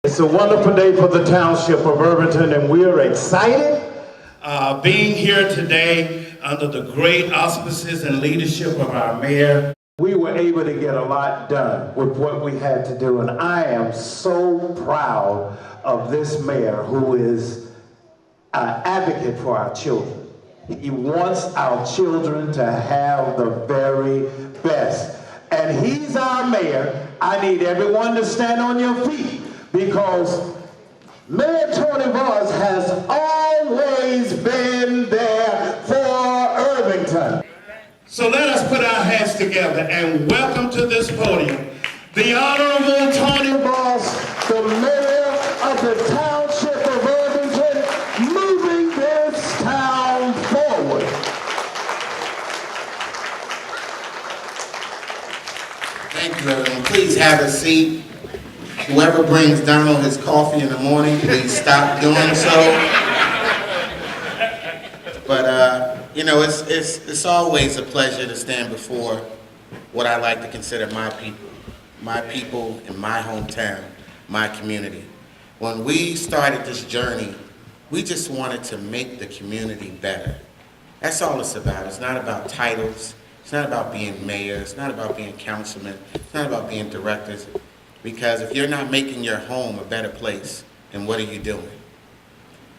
It's a wonderful day for the township of Irvington, and we are excited being here today under the great auspices and leadership of our mayor. We were able to get a lot done with what we had to do, and I am so proud of this mayor who is an advocate for our children. He wants our children to have the very best. And he's our mayor. I need everyone to stand on your feet, because Mayor Tony Voss has always been there for Irvington. So let us put our hands together and welcome to this podium the Honorable Tony Voss, the mayor of the township of Irvington, moving this town forward. Thank you, everyone. Please have a seat. Whoever brings Donald his coffee in the morning, please stop doing so. But, you know, it's always a pleasure to stand before what I like to consider my people in my hometown, my community. When we started this journey, we just wanted to make the community better. That's all it's about. It's not about titles. It's not about being mayor. It's not about being councilman. It's not about being directors. Because if you're not making your home a better place, then what are you doing?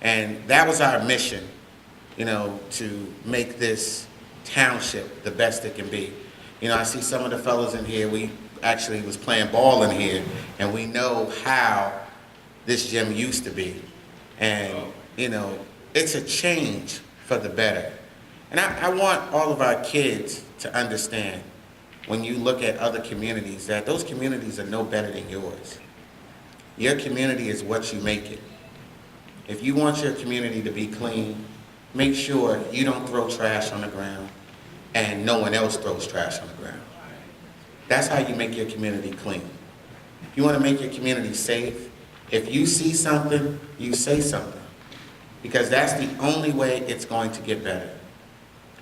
And that was our mission, you know, to make this township the best it can be. You know, I see some of the fellows in here, we actually was playing ball in here, and we know how this gym used to be. And, you know, it's a change for the better. And I want all of our kids to understand, when you look at other communities, that those communities are no better than yours. Your community is what you make it. If you want your community to be clean, make sure you don't throw trash on the ground and no one else throws trash on the ground. That's how you make your community clean. If you want to make your community safe, if you see something, you say something, because that's the only way it's going to get better.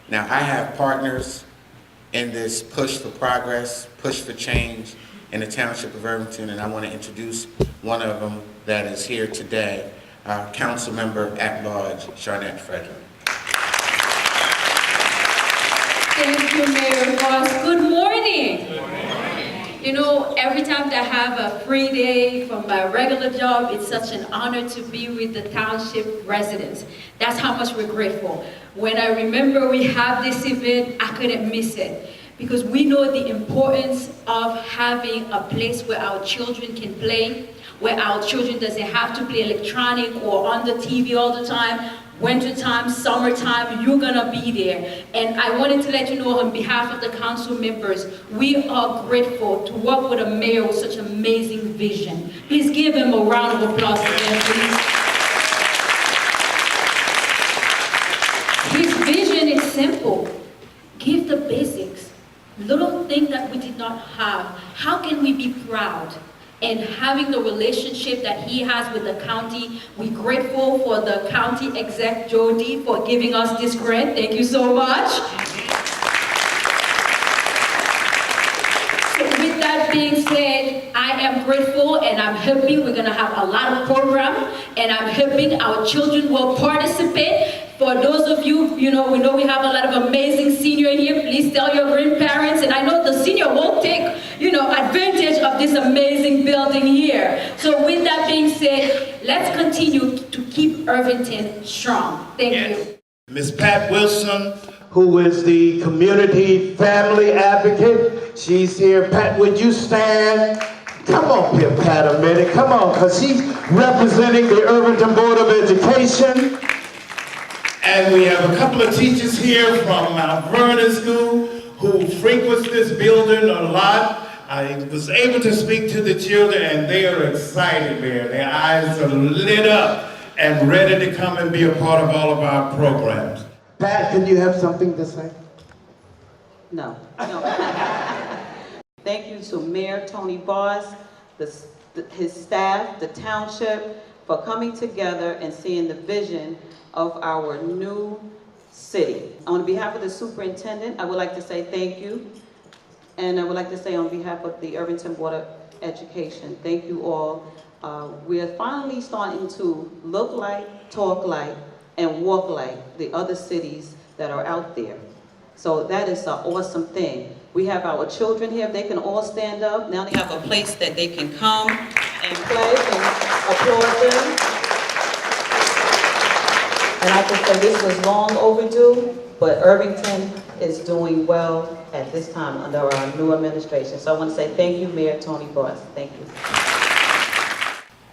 Now, I have partners in this push for progress, push for change in the township of Irvington, and I want to introduce one of them that is here today, our council member at large, Charnette Frederick. Thank you, Mayor Voss. Good morning. Good morning. You know, every time that I have a free day from my regular job, it's such an honor to be with the township residents. That's how much we're grateful. When I remember we have this event, I couldn't miss it, because we know the importance of having a place where our children can play, where our children doesn't have to play electronic or on the TV all the time. Wintertime, summertime, you're gonna be there. And I wanted to let you know, on behalf of the council members, we are grateful to work with a mayor with such amazing vision. Please give him a round of applause again, please. His vision is simple. Give the basics. Little things that we did not have. How can we be proud? And having the relationship that he has with the county, we're grateful for the county exec, Jody, for giving us this grant. Thank you so much. So with that being said, I am grateful, and I'm hoping we're gonna have a lot of programs, and I'm hoping our children will participate. For those of you, we know we have a lot of amazing seniors here. Please tell your grandparents, and I know the senior won't take, advantage of this amazing building here. So with that being said, let's continue to keep Irvington strong. Thank you. Ms. Pat Wilson, Who is the community family advocate. She's here. Pat, would you stand? Come on here, Pat, a minute. Come on, because she's representing the Irvington Board of Education. and we have a couple of teachers here from Mount Vernon School who frequents this building a lot. I was able to speak to the children, and they are excited, man. Their eyes are lit up and ready to come and be a part of all of our programs. Pat, can you have something to say? No. Thank you to Mayor Tony Voss, his staff, the township, for coming together and seeing the vision of our new city. On behalf of the superintendent, I would like to say thank you. And I would like to say on behalf of the Irvington Board of Education, thank you all. We are finally starting to look like, talk like, and walk like the other cities that are out there. So that is an awesome thing. We have our children here, they can all stand up. Now they have a place that they can come and play and applaud them. And I can say this was long overdue, but Irvington is doing well at this time under our new administration. So I want to say thank you, Mayor Tony Boss. Thank you.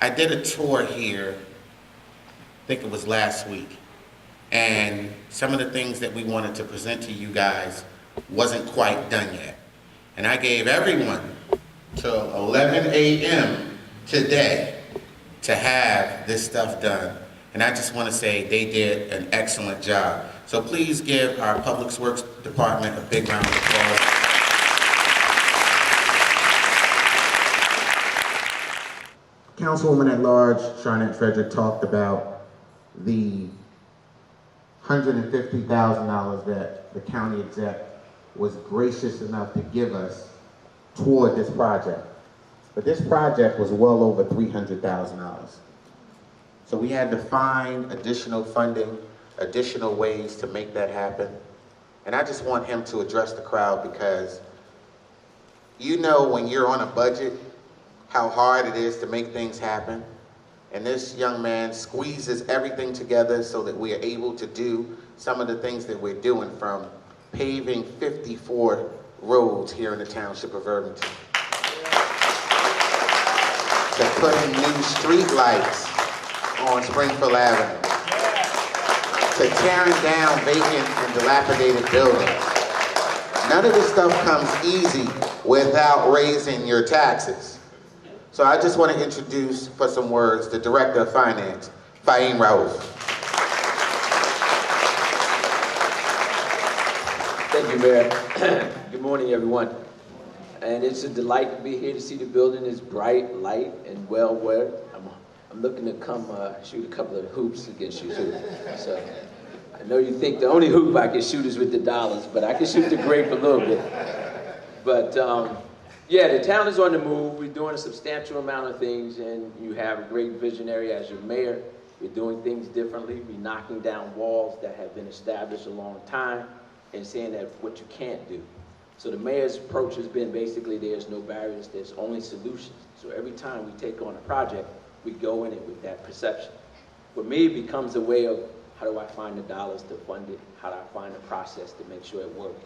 I did a tour here, I think it was last week, and some of the things that we wanted to present to you guys wasn't quite done yet. And I gave everyone till 11 a.m. today to have this stuff done. And I just want to say they did an excellent job. So please give our Public Works Department a big round of applause. Councilwoman at Large, Charnette Frederick, talked about the $150,000 that the county exec was gracious enough to give us toward this project. But this project was well over $300,000. So we had to find additional funding, additional ways to make that happen. And I just want him to address the crowd, because you know when you're on a budget, how hard it is to make things happen. And this young man squeezes everything together so that we are able to do some of the things that we're doing, from paving 54 roads here in the township of Irvington, to putting new street lights on Springfield Avenue, to tearing down vacant and dilapidated buildings. None of this stuff comes easy without raising your taxes. So I just want to introduce, for some words, the Director of Finance, Fahim Raouf. Thank you, Mayor. Good morning, everyone. And it's a delight to be here to see the building is bright, light, and well lit. I'm looking to come shoot a couple of hoops against you too. So I know you think the only hoop I can shoot is with the dollars, but I can shoot the grape a little bit. But yeah, the town is on the move. We're doing a substantial amount of things, and you have a great visionary as your mayor. We're doing things differently. We're knocking down walls that have been established a long time and saying that what you can't do. So the mayor's approach has been basically there's no barriers, there's only solutions. So every time we take on a project, we go in it with that perception. For me, it becomes a way of how do I find the dollars to fund it? How do I find a process to make sure it works?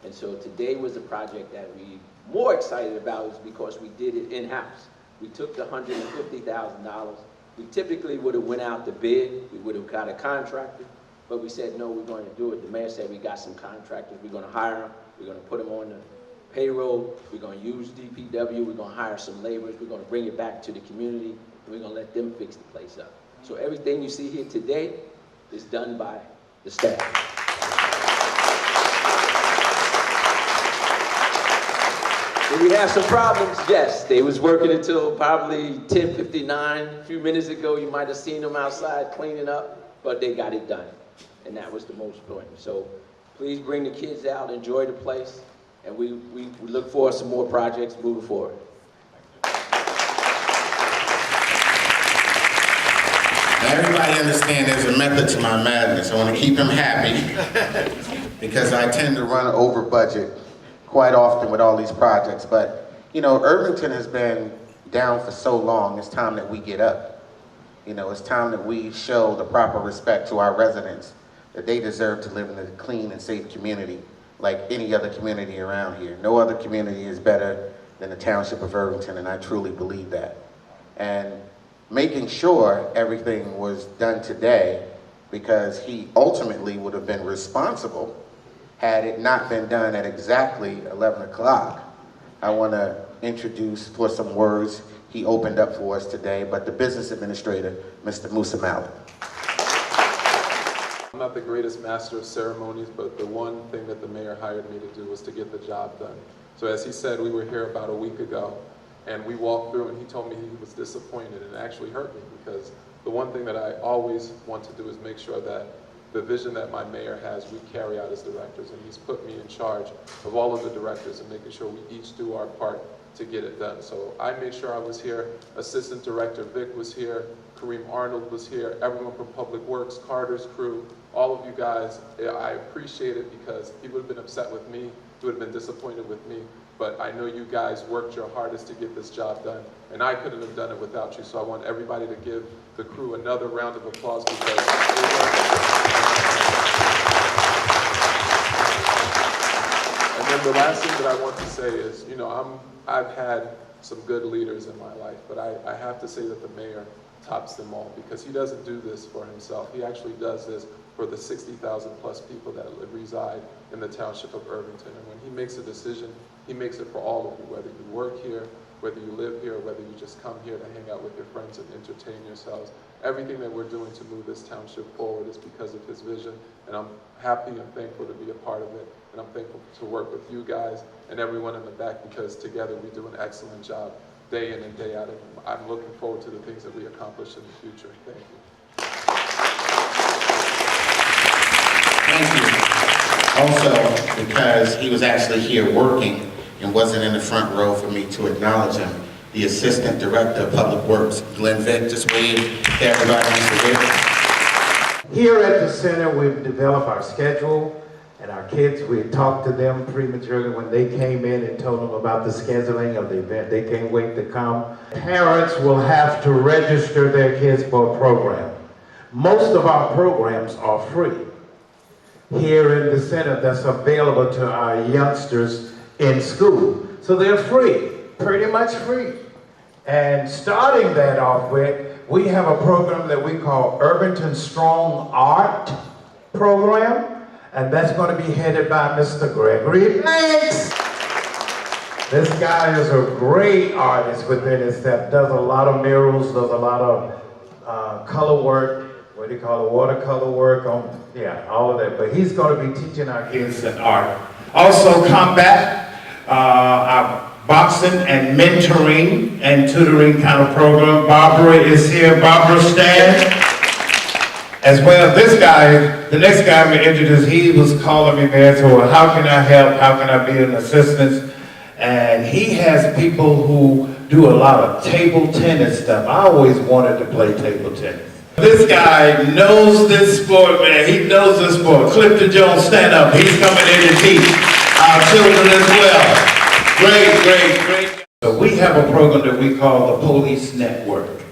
And so today was a project that we more excited about is because we did it in-house. We took the $150,000. We typically would have went out to bid. We would have got a contractor, but we said, no, we're going to do it. The mayor said we got some contractors. We're going to hire them. We're going to put them on the payroll. We're going to use DPW. We're going to hire some laborers. We're going to bring it back to the community, and we're going to let them fix the place up. So everything you see here today is done by the staff. Did we have some problems? Yes, they was working until probably 10:59. A few minutes ago, you might have seen them outside cleaning up, but they got it done. And that was the most important. So please bring the kids out, enjoy the place, and we look forward to some more projects moving forward. Now everybody understand there's a method to my madness. I want to keep them happy because I tend to run over budget quite often with all these projects. But, you know, Irvington has been down for so long, it's time that we get up. You know, it's time that we show the proper respect to our residents, that they deserve to live in a clean and safe community like any other community around here. No other community is better than the township of Irvington, and I truly believe that. And making sure everything was done today, because he ultimately would have been responsible had it not been done at exactly 11 o'clock. I want to introduce for some words he opened up for us today, but the business administrator, Mr. Musa Malik. I'm not the greatest master of ceremonies, but the one thing that the mayor hired me to do was to get the job done. So as he said, we were here about a week ago, and we walked through and he told me he was disappointed, and it actually hurt me, because the one thing that I always want to do is make sure that the vision that my mayor has, we carry out as directors, and he's put me in charge of all of the directors and making sure we each do our part to get it done. So I made sure I was here. Assistant Director Vic was here. Kareem Arnold was here. Everyone from Public Works, Carter's crew, all of you guys. I appreciate it because he would have been upset with me. He would have been disappointed with me. But I know you guys worked your hardest to get this job done, and I couldn't have done it without you. So I want everybody to give the crew another round of applause because and then the last thing that I want to say is, you know, I've had some good leaders in my life, but I have to say that the mayor tops them all because he doesn't do this for himself. He actually does this for the 60,000 plus people that reside in the township of Irvington. And when he makes a decision, he makes it for all of you, whether you work here, whether you live here, whether you just come here to hang out with your friends and entertain yourselves. Everything that we're doing to move this township forward is because of his vision, and I'm happy and thankful to be a part of it, and I'm thankful to work with you guys and everyone in the back because together we do an excellent job day in and day out, and I'm looking forward to the things that we accomplish in the future. Thank you. Thank you. Also, because he was actually here working and wasn't in the front row for me to acknowledge him, the Assistant Director of Public Works, Glenn Vick, just wave to everybody. Here at the center, we've developed our schedule, and our kids, we talked to them prematurely when they came in and told them about the scheduling of the event. They can't wait to come. Parents will have to register their kids for a program. Most of our programs are free here in the center that's available to our youngsters in school. So they're free, pretty much free. And starting that off with, we have a program that we call Irvington Strong Art Program, and that's going to be headed by Mr. Gregory Banks. This guy is a great artist within himself, does a lot of murals, does a lot of color work, what do you call it, watercolor work, all of that. But he's going to be teaching our kids in art. Also combat, our boxing and mentoring and tutoring kind of program. Barbara is here, Barbara Stan. As well, this guy, the next guy I'm going to introduce, he was calling me, man, so well, how can I help, how can I be an assistance? And he has people who do a lot of table tennis stuff. I always wanted to play table tennis. This guy knows this sport, man. He knows this sport. Clifton Jones, stand up. He's coming in to teach our children as well. Great, great, great. So we have a program that we call the Police Network.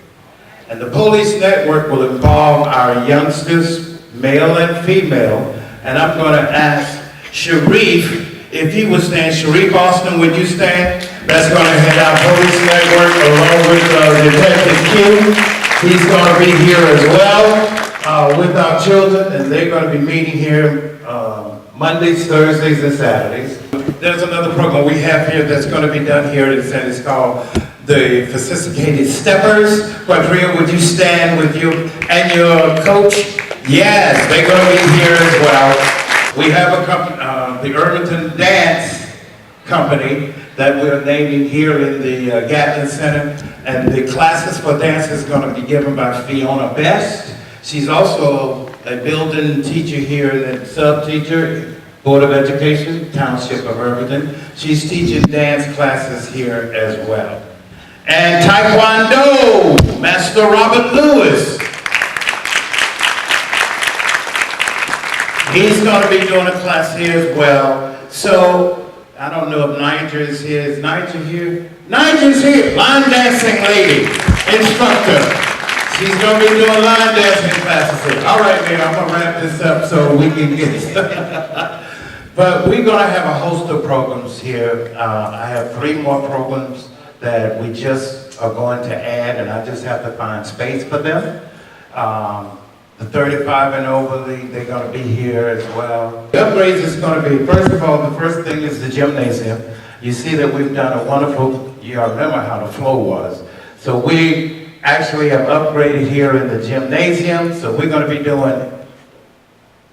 And the Police Network will involve our youngsters, male and female. And I'm going to ask Sharif if he would stand. Sharif Austin, would you stand? That's going to head our Police Network along with Detective Q. He's going to be here as well with our children, and they're going to be meeting here Mondays, Thursdays, and Saturdays. There's another program we have here that's going to be done here. It's called the Sophisticated Steppers. Quadrille, would you stand with you and your coach? Yes, they're going to be here as well. We have a company, the Irvington Dance Company, that we're naming here in the Gatling Center. And the classes for dance is going to be given by Fiona Best. She's also a building teacher here, and sub-teacher, Board of Education, Township of Irvington. She's teaching dance classes here as well. And Taekwondo, Master Robert Lewis. He's going to be doing a class here as well. So, I don't know if Niger is here. Is Niger here? Niger's here. Line dancing lady, instructor. She's going to be doing line dancing classes here. All right, man, I'm going to wrap this up so we can get started. But we're going to have a host of programs here. I have 3 more programs that we just are going to add, and I just have to find space for them. The 35 and over, they're going to be here as well. The upgrades is going to be, first of all, the first thing is the gymnasium. You see that we've done a wonderful, you remember how the flow was. So we actually have upgraded here in the gymnasium. So we're going to be doing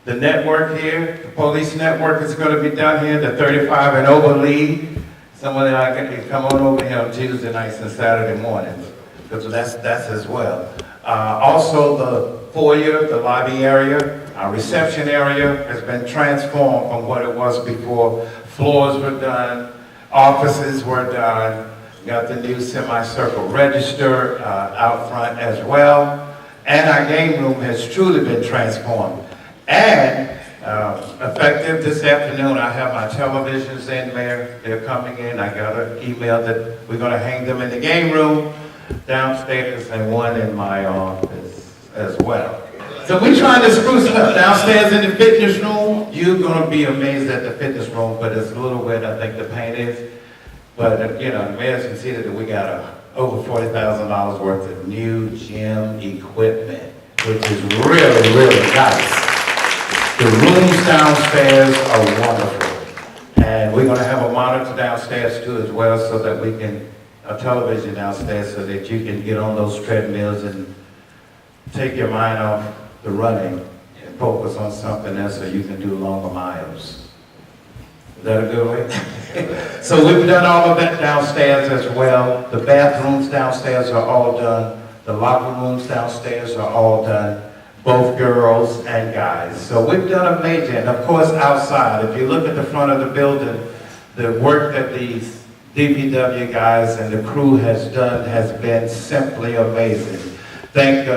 the network here. The police network is going to be done here, the 35 and over league. Someone that I can come on over here on Tuesday nights and Saturday mornings, because that's as well. Also the foyer, the lobby area, Our reception area has been transformed from what it was before. Floors were done, offices were done, got the new semicircle register out front as well, and our game room has truly been transformed. And effective this afternoon, I have my televisions in there. They're coming in. I got an email that we're going to hang them in the game room downstairs and one in my office as well. So we're trying to spruce it up. Downstairs in the fitness room, you're going to be amazed at the fitness room, but it's a little wet, I think the paint is. But, you know, the mayor's conceded that we got over $40,000 worth of new gym equipment, which is really, really nice. The rooms downstairs are wonderful. And we're going to have a monitor downstairs too as well, so that we can, a television downstairs, so that you can get on those treadmills and take your mind off the running and focus on something else so you can do longer miles. Is that a good way? So we've done all of that downstairs as well. The bathrooms downstairs are all done. The locker rooms downstairs are all done. Both girls and guys. So we've done a major, and of course outside, if you look at the front of the building, the work that these DPW guys and the crew has done has been simply amazing. Thank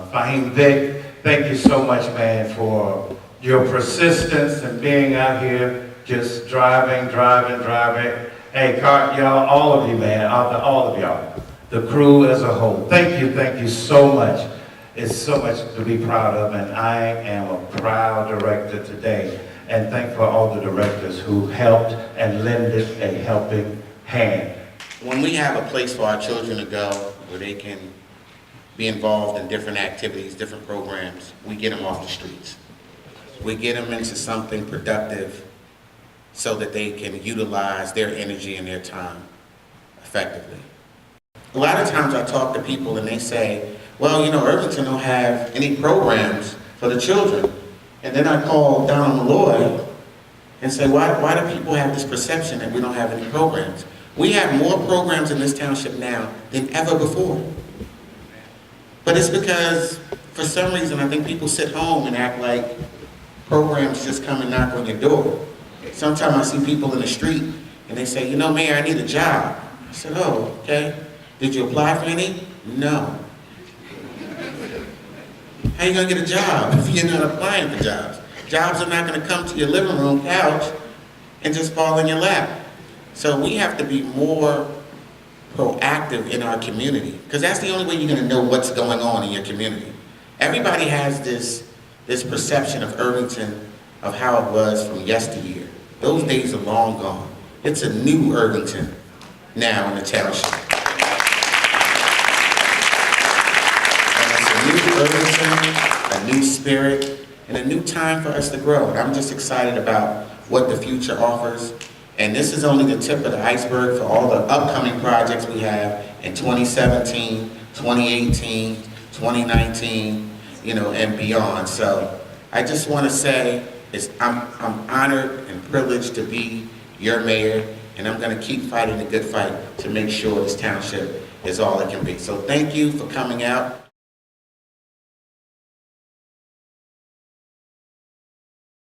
Fahim Vic, thank you so much, man, for your persistence and being out here, just driving. Hey, y'all, all of you, man, all of y'all, the crew as a whole. Thank you so much. It's so much to be proud of, and I am a proud director today. And thank for all the directors who helped and lended a helping hand. When we have a place for our children to go where they can be involved in different activities, different programs, we get them off the streets. We get them into something productive so that they can utilize their energy and their time effectively. A lot of times I talk to people and they say, well, you know, Irvington don't have any programs for the children. And then I call Donald Malloy and say, why do people have this perception that we don't have any programs? We have more programs in this township now than ever before. But it's because, for some reason, I think people sit home and act like programs just come and knock on your door. Sometimes I see people in the street and they say, you know, Mayor, I need a job. I said, oh, okay. Did you apply for any? No. How are you going to get a job if you're not applying for jobs? Jobs are not going to come to your living room couch and just fall in your lap. So we have to be more proactive in our community, because that's the only way you're going to know what's going on in your community. Everybody has this perception of Irvington, of how it was from yesteryear. Those days are long gone. It's a new Irvington now in the township. Irvington, a new spirit, and a new time for us to grow. And I'm just excited about what the future offers. And this is only the tip of the iceberg for all the upcoming projects we have in 2017, 2018, 2019, you know, and beyond. So I just want to say I'm honored and privileged to be your mayor, and I'm going to keep fighting the good fight to make sure this township is all it can be. So thank you for coming out.